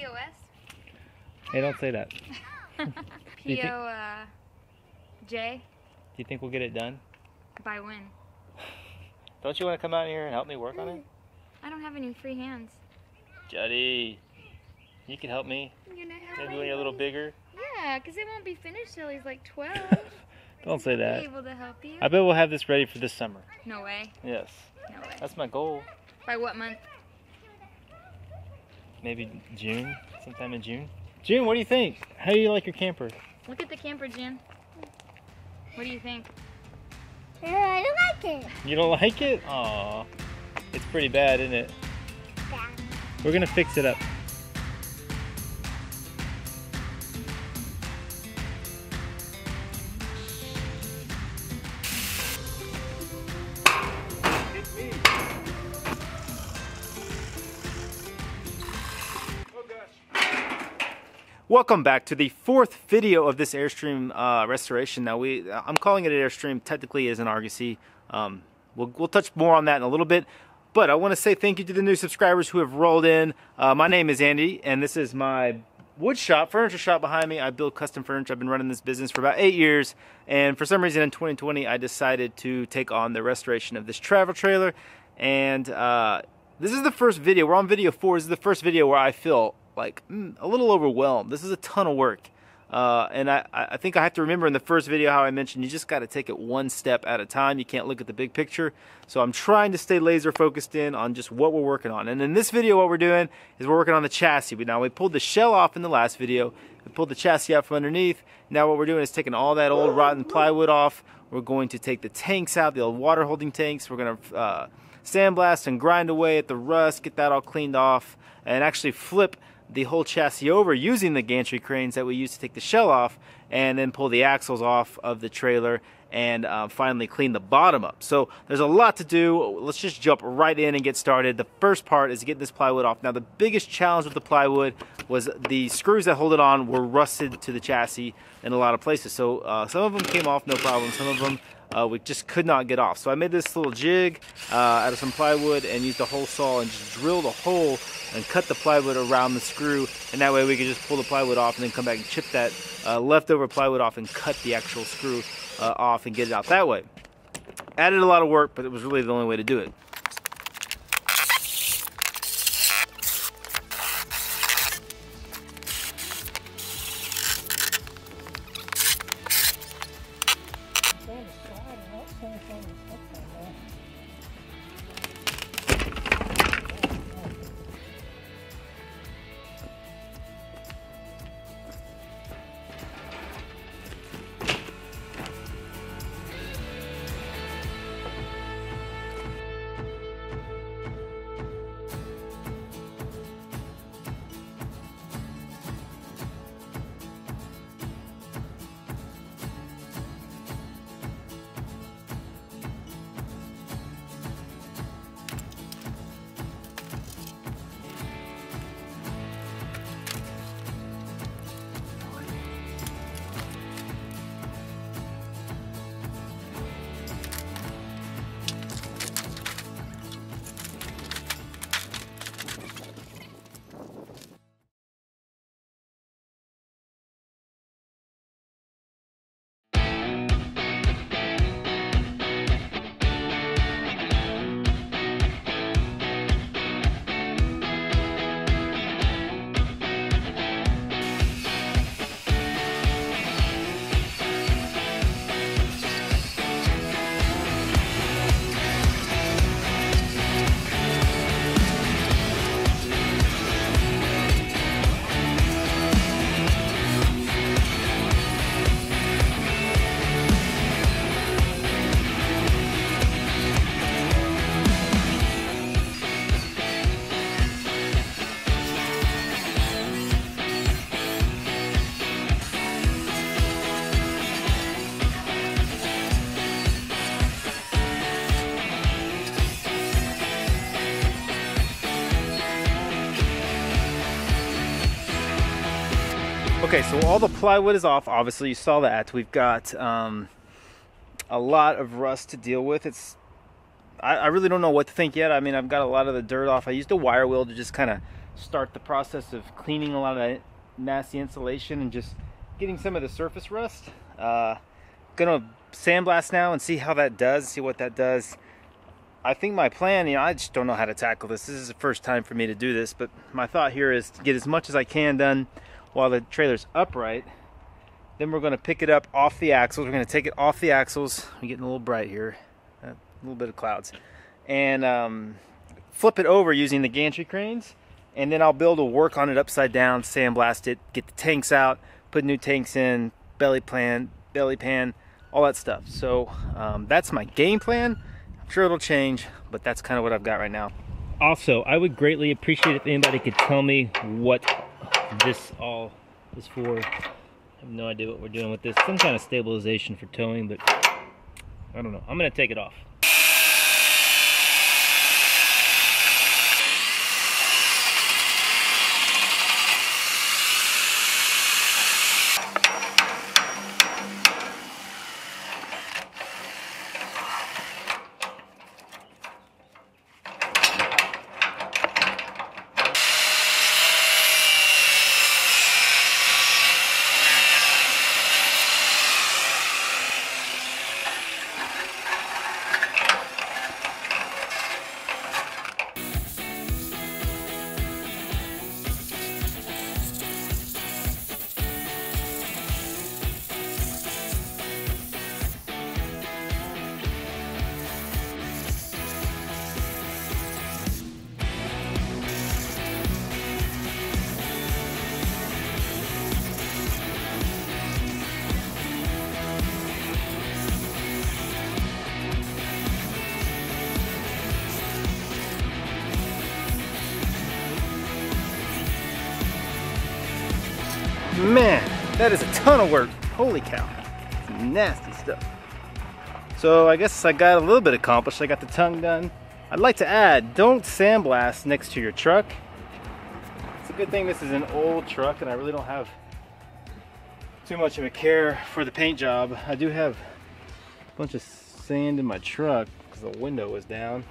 POS? Hey, don't say that. J? Do you think we'll get it done? By when? Don't you want to come out here and help me work on it? I don't have any free hands. Juddy, you can help me. Maybe when you're a little bigger. Yeah, because it won't be finished till he's like 12. Don't say I'll that. be able to help you. I bet we'll have this ready for this summer. No way. Yes. No way. That's my goal. By what month? Maybe June, sometime in June. June, what do you think? How do you like your camper? Look at the camper, Jen. What do you think? I don't like it. You don't like it? Aw, it's pretty bad, isn't it? Yeah. We're gonna fix it up. Welcome back to the fourth video of this Airstream restoration. Now I'm calling it an Airstream, technically is an Argosy. We'll touch more on that in a little bit, but I want to say thank you to the new subscribers who have rolled in. My name is Andy, and this is my wood shop, furniture shop behind me. I build custom furniture. I've been running this business for about 8 years, and for some reason in 2020 I decided to take on the restoration of this travel trailer. And this is the first video. We're on video 4. This is the first video where I feel like a little overwhelmed. This is a ton of work, and I think I have to remember in the first video how I mentioned you just got to take it one step at a time. You can't look at the big picture. So I'm trying to stay laser focused in on just what we're working on. And in this video what we're doing is we're working on the chassis. Now we pulled the shell off in the last video. We pulled the chassis out from underneath. Now what we're doing is taking all that old rotten plywood off. We're going to take the tanks out, the old water holding tanks. We're going to sandblast and grind away at the rust, get that all cleaned off, and actually flip the whole chassis over using the gantry cranes that we used to take the shell off, and then pull the axles off of the trailer and finally clean the bottom up. So there's a lot to do. Let's just jump right in and get started. The first part is getting this plywood off. Now the biggest challenge with the plywood was the screws that hold it on were rusted to the chassis in a lot of places. So some of them came off no problem. Some of them we just could not get off. So I made this little jig out of some plywood and used a hole saw and just drilled a hole and cut the plywood around the screw, and that way we could just pull the plywood off and then come back and chip that leftover plywood off and cut the actual screw off and get it out that way. Added a lot of work, but it was really the only way to do it. Okay, so all the plywood is off. Obviously, you saw that. We've got a lot of rust to deal with. It's I really don't know what to think yet. I mean, I've got a lot of the dirt off. I used a wire wheel to just kind of start the process of cleaning a lot of that nasty insulation and just getting some of the surface rust. Gonna sandblast now and see how that does, see what that does. I think my plan, you know, I just don't know how to tackle this. This is the first time for me to do this, but my thought here is to get as much as I can done while the trailer's upright. Then we're gonna pick it up off the axles. We're gonna take it off the axles. I'm getting a little bright here. A little bit of clouds, and flip it over using the gantry cranes, and then I'll be able to work on it upside down, sandblast it, get the tanks out, put new tanks in, belly pan, all that stuff. So that's my game plan. I'm sure it'll change, but that's kind of what I've got right now. Also, I would greatly appreciate if anybody could tell me what this all is for. I have no idea what we're doing with this. Some kind of stabilization for towing, but I don't know. I'm gonna take it off. Man, that is a ton of work. Holy cow. Nasty stuff. So I guess I got a little bit accomplished. I got the tongue done. I'd like to add, don't sandblast next to your truck. It's a good thing this is an old truck and I really don't have too much of a care for the paint job. I do have a bunch of sand in my truck because the window was down.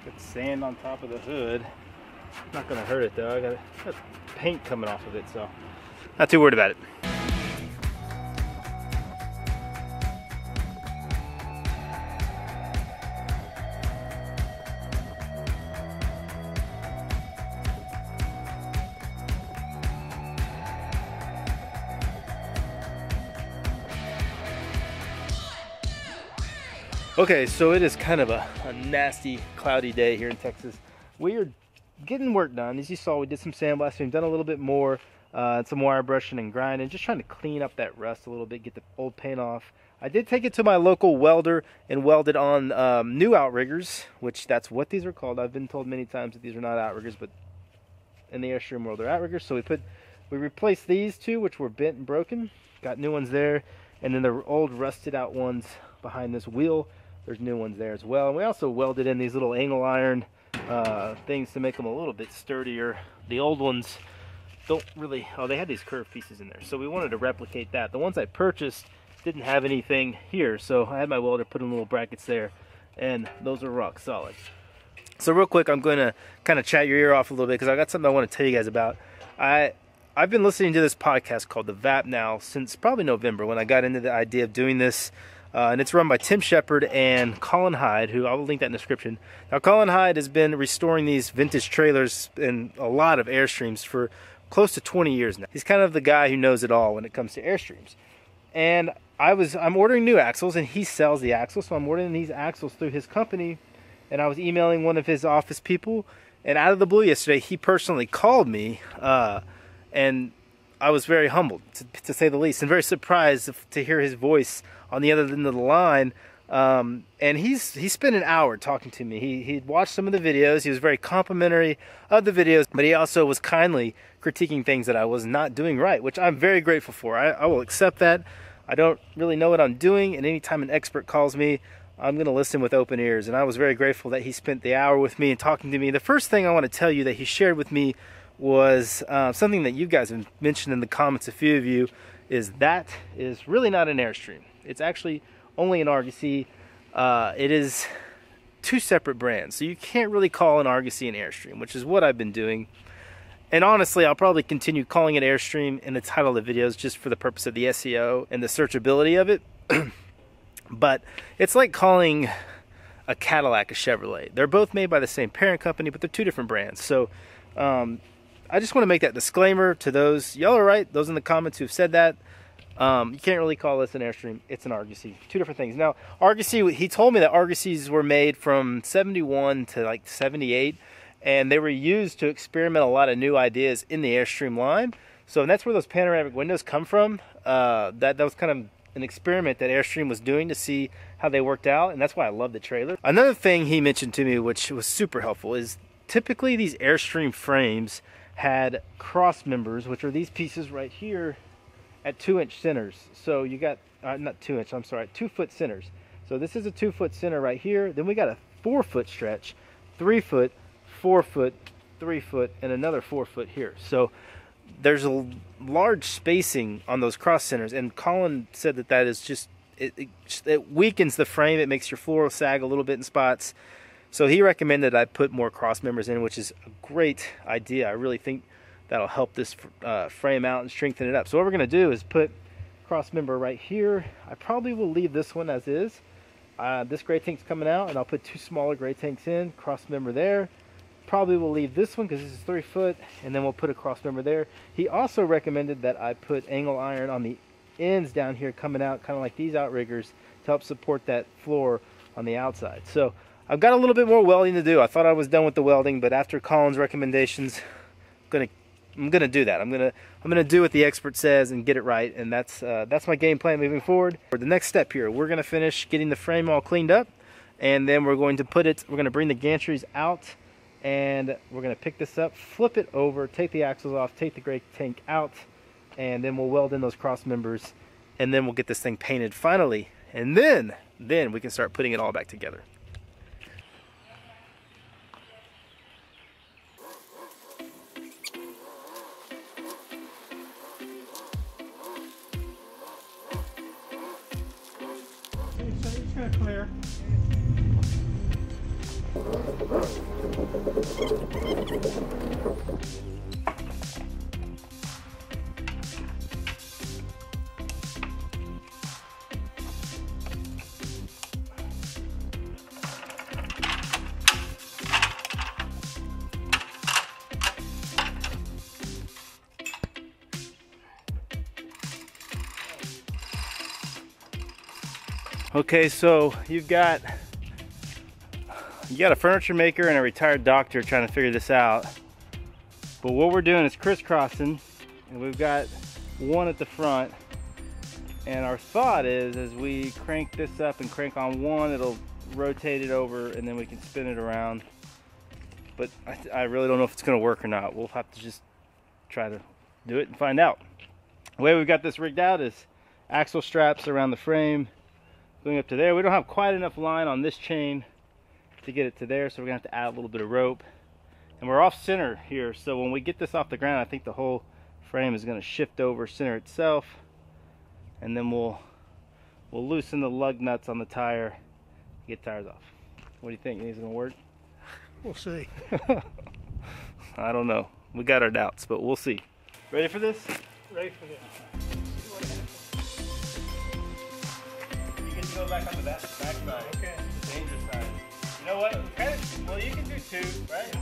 Got sand on top of the hood. Not gonna hurt it though. I got paint coming off of it, so not too worried about it. Okay, so it is kind of a nasty, cloudy day here in Texas. We are getting work done. As you saw, we did some sandblasting, done a little bit more, some wire brushing and grinding, just trying to clean up that rust a little bit, get the old paint off. I did take it to my local welder and welded on new outriggers, which that's what these are called. I've been told many times that these are not outriggers, but in the Airstream world they're outriggers. So we replaced these two, which were bent and broken, got new ones there, and then the old rusted out ones behind this wheel, there's new ones there as well. And we also welded in these little angle iron things to make them a little bit sturdier. The old ones don't really, oh, they had these curved pieces in there, so we wanted to replicate that. The ones I purchased didn't have anything here, so I had my welder put in little brackets there, and those are rock solid. So real quick, I'm going to kind of chat your ear off a little bit because I got something I want to tell you guys about. I've been listening to this podcast called The VAP now since probably November when I got into the idea of doing this. And it's run by Tim Shepard and Colin Hyde, who I will link that in the description. Now, Colin Hyde has been restoring these vintage trailers and a lot of Airstreams for close to 20 years now. He's kind of the guy who knows it all when it comes to Airstreams. And I'm ordering new axles, and he sells the axles, so I'm ordering these axles through his company. And I was emailing one of his office people, and out of the blue yesterday, he personally called me, and I was very humbled, to say the least, and very surprised to hear his voice on the other end of the line. And he spent an hour talking to me. He'd watched some of the videos. He was very complimentary of the videos, but he also was kindly critiquing things that I was not doing right, which I'm very grateful for. I will accept that. I don't really know what I'm doing, and anytime an expert calls me, I'm going to listen with open ears. And I was very grateful that he spent the hour with me and talking to me. The first thing I want to tell you that he shared with me was something that you guys have mentioned in the comments, a few of you, is really not an Airstream. It's actually only an Argosy. It is two separate brands. So you can't really call an Argosy an Airstream, which is what I've been doing. And honestly, I'll probably continue calling it Airstream in the title of the videos just for the purpose of the SEO and the searchability of it. But it's like calling a Cadillac a Chevrolet. They're both made by the same parent company, but they're two different brands. So I just want to make that disclaimer to those. Y'all are right, those in the comments who've said that. You can't really call this an Airstream. It's an Argosy. Two different things. Now, Argosy, he told me that Argosys were made from 71 to like 78. And they were used to experiment a lot of new ideas in the Airstream line. So that's where those panoramic windows come from. That was kind of an experiment that Airstream was doing to see how they worked out. And that's why I love the trailer. Another thing he mentioned to me, which was super helpful, is typically these Airstream frames had cross members, which are these pieces right here at 2-inch centers. So you got, not 2-inch, I'm sorry, 2-foot centers. So this is a 2-foot center right here. Then we got a 4-foot stretch, 3-foot, 4-foot, 3-foot, and another 4-foot here. So there's a large spacing on those cross centers, and Colin said that that is just, it weakens the frame. It makes your floor sag a little bit in spots. So he recommended I put more cross members in, which is a great idea. I really think that'll help this frame out and strengthen it up. So what we're going to do is put cross member right here. I probably will leave this one as is. This gray tank's coming out, and I'll put 2 smaller gray tanks in, cross member there. Probably will leave this one because this is 3 foot, and then we'll put a cross member there. He also recommended that I put angle iron on the ends down here coming out, kind of like these outriggers, to help support that floor on the outside. So I've got a little bit more welding to do. I thought I was done with the welding, but after Colin's recommendations, I'm gonna do that. I'm gonna do what the expert says and get it right, and that's my game plan moving forward. For the next step here, we're gonna finish getting the frame all cleaned up, and then we're going to bring the gantries out, and we're going to pick this up, flip it over, take the axles off, take the gray tank out, and then we'll weld in those cross members, and then we'll get this thing painted finally, and then we can start putting it all back together. Okay, so it's going to clear. Okay, so you got a furniture maker and a retired doctor trying to figure this out. But what we're doing is crisscrossing, and we've got one at the front. And our thought is, as we crank this up and crank on one, it'll rotate it over, and then we can spin it around. But I really don't know if it's going to work or not. We'll have to just try to do it and find out. The way we've got this rigged out is axle straps around the frame going up to there. We don't have quite enough line on this chain to get it to there, so we're gonna have to add a little bit of rope. And we're off center here, so when we get this off the ground, I think the whole frame is gonna shift over center itself, and then we'll loosen the lug nuts on the tire, get tires off. What do you think? Is it gonna work? We'll see. I don't know. We got our doubts, but we'll see. Ready for this? Ready for this. You can go back on the back side. Okay. The dangerous side. You know what? Well, you can do 2, right?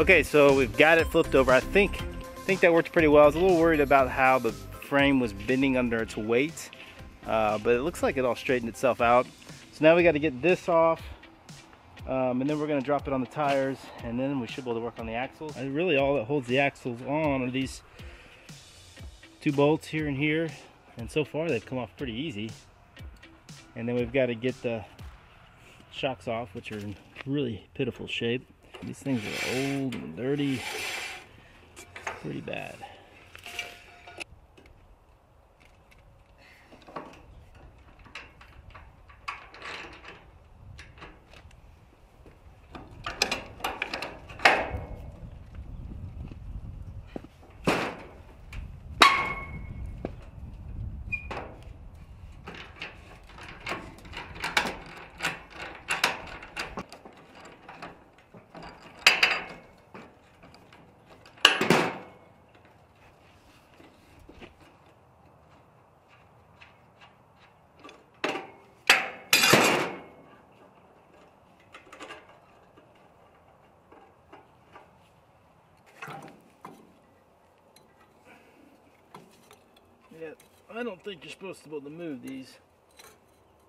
Okay, so we've got it flipped over. I think that worked pretty well. I was a little worried about how the frame was bending under its weight, but it looks like it all straightened itself out. So now we got to get this off, and then we're going to drop it on the tires, and then we should be able to work on the axles. And really all that holds the axles on are these 2 bolts here and here, and so far they've come off pretty easy. And then we've got to get the shocks off, which are in really pitiful shape. These things are old and dirty, pretty bad. Yeah, I don't think you're supposed to be able to move these.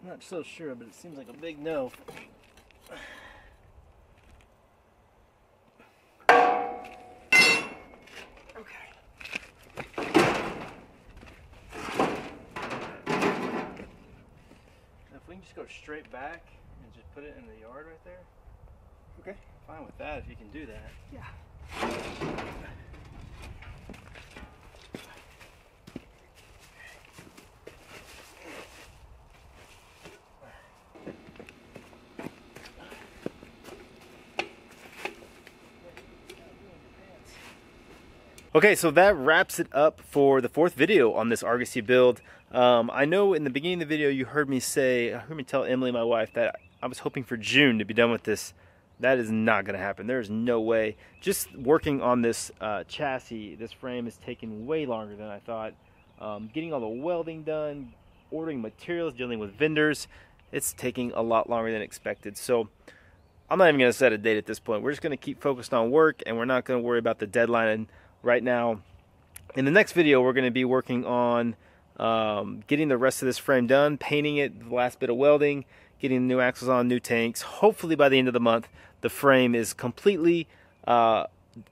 I'm not so sure, but it seems like a big no. Okay. If we can just go straight back and just put it in the yard right there. Okay. Fine with that if you can do that. Yeah. Okay, so that wraps it up for the 4th video on this Argosy build. I know in the beginning of the video you heard me tell Emily, my wife, that I was hoping for June to be done with this. That is not going to happen. There is no way. Just working on this chassis, this frame is taking way longer than I thought. Getting all the welding done, ordering materials, dealing with vendors, it's taking a lot longer than expected. So I'm not even going to set a date at this point. We're just going to keep focused on work, and we're not going to worry about the deadline right now. In the next video, we're going to be working on getting the rest of this frame done, painting it, the last bit of welding, getting new axles on, new tanks. Hopefully by the end of the month, the frame is completely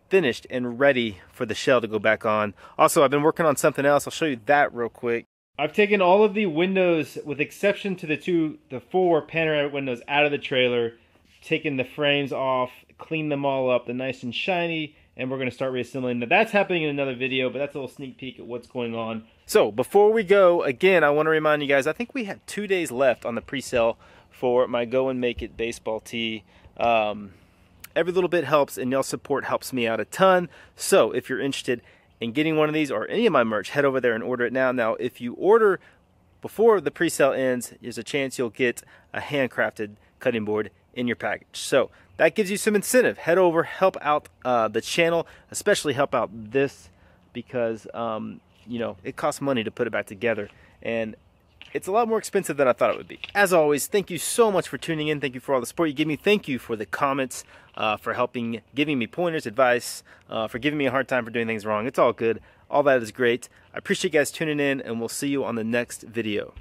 finished and ready for the shell to go back on. Also, I've been working on something else. I'll show you that real quick. I've taken all of the windows, with exception to the 4 panoramic windows, out of the trailer, taken the frames off, cleaned them all up. They're nice and shiny, and we're going to start reassembling. Now that's happening in another video, but that's a little sneak peek at what's going on. So before we go, again, I want to remind you guys, I think we have 2 days left on the pre-sale for my Go and Make It baseball tee. Every little bit helps, and y'all support helps me out a ton. So if you're interested in getting one of these or any of my merch, head over there and order it now. Now, if you order before the pre-sale ends, there's a chance you'll get a handcrafted cutting board in your package. So that gives you some incentive. Head over, help out the channel, especially help out this, because you know, it costs money to put it back together, and it's a lot more expensive than I thought it would be. As always, thank you so much for tuning in. Thank you for all the support you give me. Thank you for the comments, for giving me pointers, advice, for giving me a hard time for doing things wrong. It's all good. All that is great. I appreciate you guys tuning in, and we'll see you on the next video.